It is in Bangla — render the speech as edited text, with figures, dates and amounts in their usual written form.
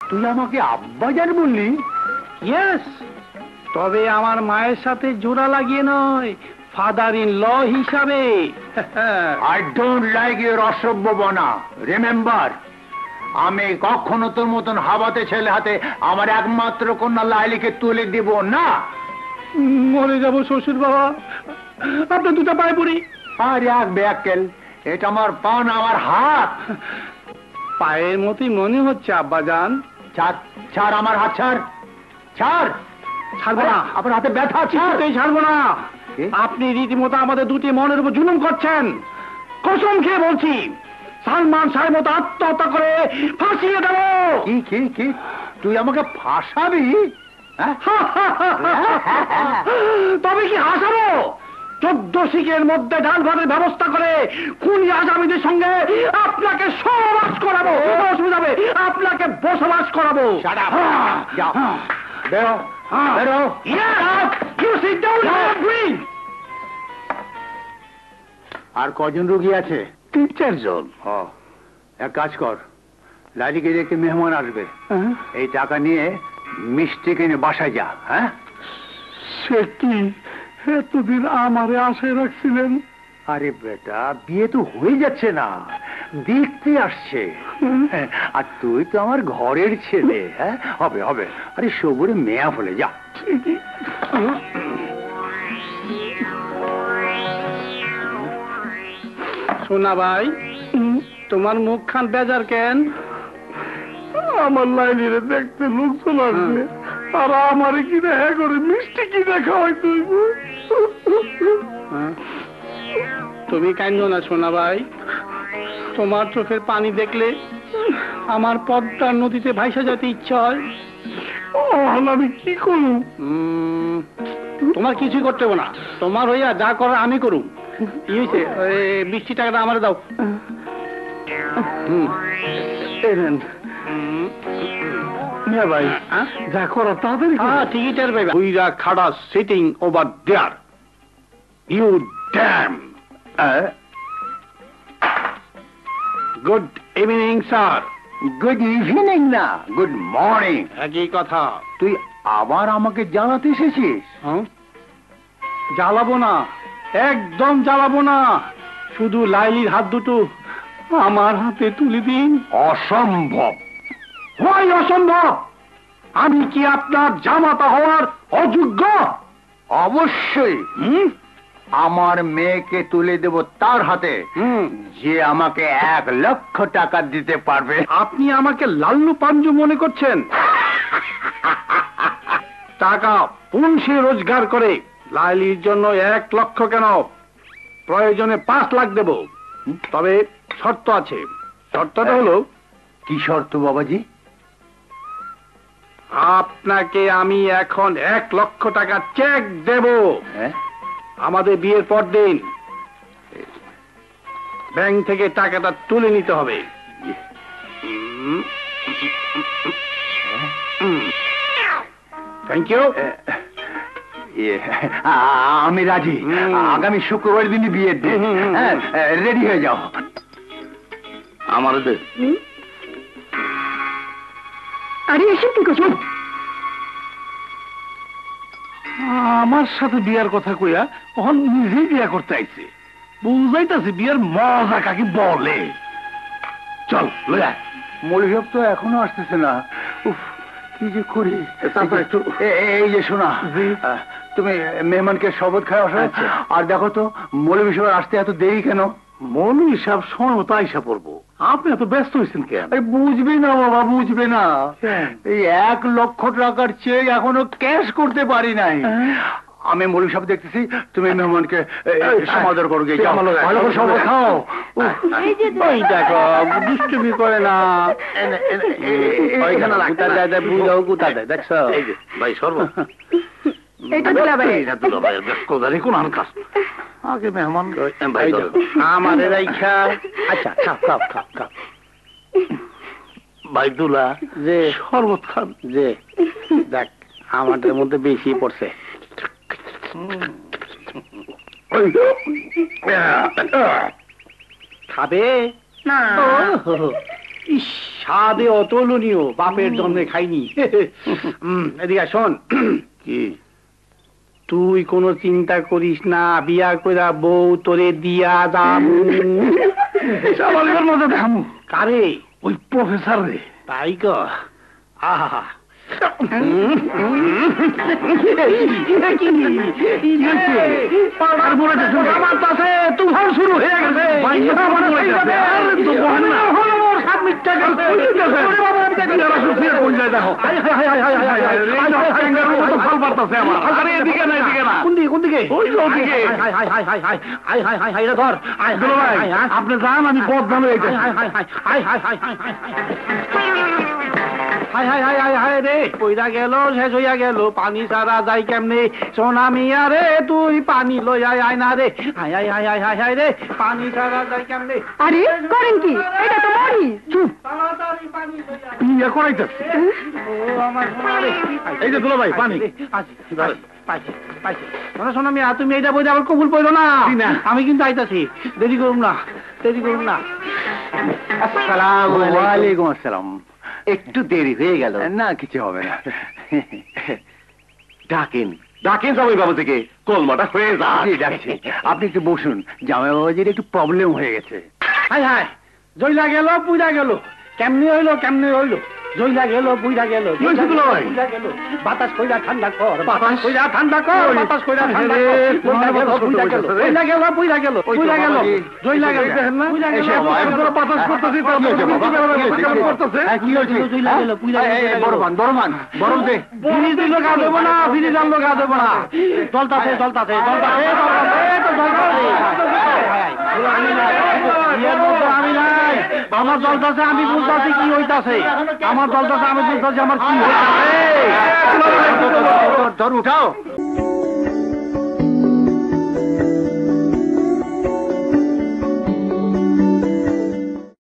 তুই আমাকে আব্বাজান বললি? ইয়েস, তবে আমার মায়ের সাথে জোড়া লাগিয়ে নয়, ফাদার ইন ল হিসাবে। আই ডোন্ট লাইক ইউর অসভ্য বনা। রিমেম্বার, আমি কখনো তোর মতন হাবাতে ছেলে হাতে আমার একমাত্র কন্যা লাইলিকে তুলে দিব না। মরে যাবো শ্বশুর বাবা, আপনার দুটা পায়ে পড়ি। আর এক ব্যাকেল, এটা আমার পা না আমার হাত। পায়ের মতোই মনে হচ্ছে আব্বাজান। ছাড় ছাড় আমার হাত, ছাড় ছাড়। ছাড়বো না, আপনার হাতে ব্যথা আছে। ছাড়বো না। আপনি রীতিমতো আমাদের দুটি মনের উপর জুলুম করছেন। কসম খেয়ে বলছি, সালমান সাহেব মতো আত্মহত্যা করে ফাঁসিয়ে দেব। কি কি কি, তুই আমাকে ফাঁসাবি? তবে কি হাসাবো? 14 শিখের মধ্যে ডাল ভাতের ব্যবস্থা করে খুনি আসামিদের সঙ্গে আপনাকে সহবাস করাবো। অসুবিধা হবে, আপনাকে বসবাস করাবো। বেরো বেরো। আর কজন রোগী আছে? 3-4 জন। এক কাজ কর, লালিকে দেখে মেহমান আসবে, এই টাকা নিয়ে মিষ্টি কিনে বাসায় যা। হ্যাঁ, সে কি এতদিন আমারে আশায় রাখছিলেন? আরে বেটা, বিয়ে তো হয়ে যাচ্ছে না, দেখতে আসছে। আর তুই তো আমার ঘরের ছেলে। হ্যাঁ, হবে হবে। আরে সবুরে মেয়া বলে যা। সোনা ভাই, তোমার মুখখান বেজার কেন? আমার লাইনিরে দেখতে লোকজন আসবে, আর আমারে কি দেখা করে মিষ্টি কি দেখা হয়? তুমি কাঁদো না সোনা ভাই, তোমার চোখের পানি দেখলে আমার পদ্মার নদীতে ভাইসা যেতে ইচ্ছা হয়। আমি কি করব? তোমার কিছুই করতে হবে না, তোমার হইয়া যা করার আমি করুম। কি হয়েছে? 20 টাকাটা আমার দাও। মিয়া ভাই, যা করো তাড়াতাড়ি। টিকিটের ভাই, উইরা খাড়া sitting over there. You damn. Good evening sir. Good evening না, গুড মর্নিং। একই কথা। তুই আবার আমাকে জানাতে এসেছিস? জ্বালাবো না, একদম জ্বালাবো না। শুধু লাইলির হাত দুটো আমার হাতে তুলে দিন। অসম্ভব। হয় অসম্ভব? আমি কি আপনার জামাতা হওয়ার অযোগ্য? অবশ্যই। আমার মেয়েকে তুলে দেব তার হাতে যে আমাকে 1 লক্ষ টাকা দিতে পারবে। আপনি আমাকে লাল্লু পাঞ্জু মনে করছেন? টাকা পুনশে রোজগার করে লাইলির জন্য 1 লক্ষ কেন, প্রয়োজনে 5 লাখ দেব। তবে শর্ত আছে। শর্তটা হলো। কি শর্ত বাবাজি? আপনাকে আমি এখন 1 লক্ষ টাকা চেক দেব। আমাদের বিয়ের পর দিন ব্যাংক থেকে টাকাটা তুলে নিতে হবে। Thank you. আমি রাজি। আগামী শুক্রবার দিনই বিয়ের দিন। রেডি হয়ে যাও। আমাদের আরে এসব কি করছো? আমার সাথে বিয়ার কথা কইয়া তখন নিজেই বিয়া করতে আইছে। বুঝাইতাছি বিয়ার মজা কাকে বলে। চল লয়া। মৌলভী তো এখনো আসতেছে না। উফ, কি যে করি। তারপর একটু এই যে শোনা, তুমি মেহমানকে শপথ খাওয়া আসো। আর দেখো তো মৌলভী সাহেব আসতে এত দেরি কেন? মৌলভী সাহেব সময় মতো আইসা পড়বো। আপনি এত ব্যস্ত হয়েছেন কেন? বুঝবে না বাবা, বুঝবে না। এই 1 লক্ষ টাকার চেক এখনো ক্যাশ করতে পারি নাই। আমি মৌলভী সাহেব দেখতেছি, তুমি মেহমানকে সমাদর করো। ভালো করে শপথ খাও। ওই দেখো দুষ্টুমি করে না। দেখছো ভাই সর্ব আগে মেহমান আমাদের আচ্ছা খাও খাও খাও খাও। ভাই দুলা যে শরবত খান যে, দেখ আমাদের মধ্যে বেশি পড়ছে। খাবে না? ইস স্বাদে অতুলনীয়, বাপের জন্মে খাইনি। এদিকে আয়, শোন, কি তুই কোনো চিন্তা করিস না, বিয়া কইরা বউ তোরে দিয়া দাম। সাবালের মতো দামু কারে? ওই প্রফেসর রে। তাই ক? আহা, তুফান শুরু হয়ে গেছে। আপনি যান, আমি পথ জানো। High high high high high রে, পয়রা গেল, শেষ হইয়া গেল, পানি সারা যাই কেমনে? সোনা মিয়া রে, তুই পানি লইয়া আয় না রে। High high high high high high রে, পানি সারা যাই কেমনে? আরে করেন কি? এটা তো মরি। চুপ, তাড়াতাড়ি পানি লইয়া আয়। ইয়া করাইতেছে। ও আমার সোনা রে। এই যে দুলা ভাই, পানি। শোনা মিয়া, তুমি এইটা বইতে আবার কবুল পড়লো না। না। আমি কিন্তু আইতাছি, দেরি করুন না, দেরি করুন না। আসসালামু আলাইকুম। আসসালাম। একটু দেরি হয়ে গেল। না, কিছু হবে না। ডাকেন ডাকেন জামাই বাবু থেকে, কলমাটা হয়ে জি, যায়। ডাকছি। আপনি একটু বসুন, জামাই বাবাজির একটু প্রবলেম হয়ে গেছে। হাই হাই, জইলা গেল, পুইরা গেল, কেমনে হইলো, কেমনে হইলো? জইলা গেল, পুইরা গেল, কি হইছে দুলা ভাই? পুইরা গেল। বাতাস কইরা ঠান্ডা কর, বাতাস কইরা ঠান্ডা কর, বাতাস কইরা ঠান্ডা কর। জইলা গেল, পুইরা গেল, জইলা গেল, পুইরা গেল, পুইরা গেল, জইলা গেল, পুইরা গেল। বাতাস করতেছি, কি হয়েছে? জইলা গেল, পুইরা গেল। বড়মান, বড়মান, বরং দে। ফিরিজ দিল গা দেবো না, ফিরিজ আনলো গা দেবো না। জলতাছে, জলতাছে, জলতাছে, আমি নাই, আমার জলতাছে, আমি বুঝতাছি কি হইতাছে, আমার জলতাছে, আমি বুঝতাছি আমার কি হইতাছে।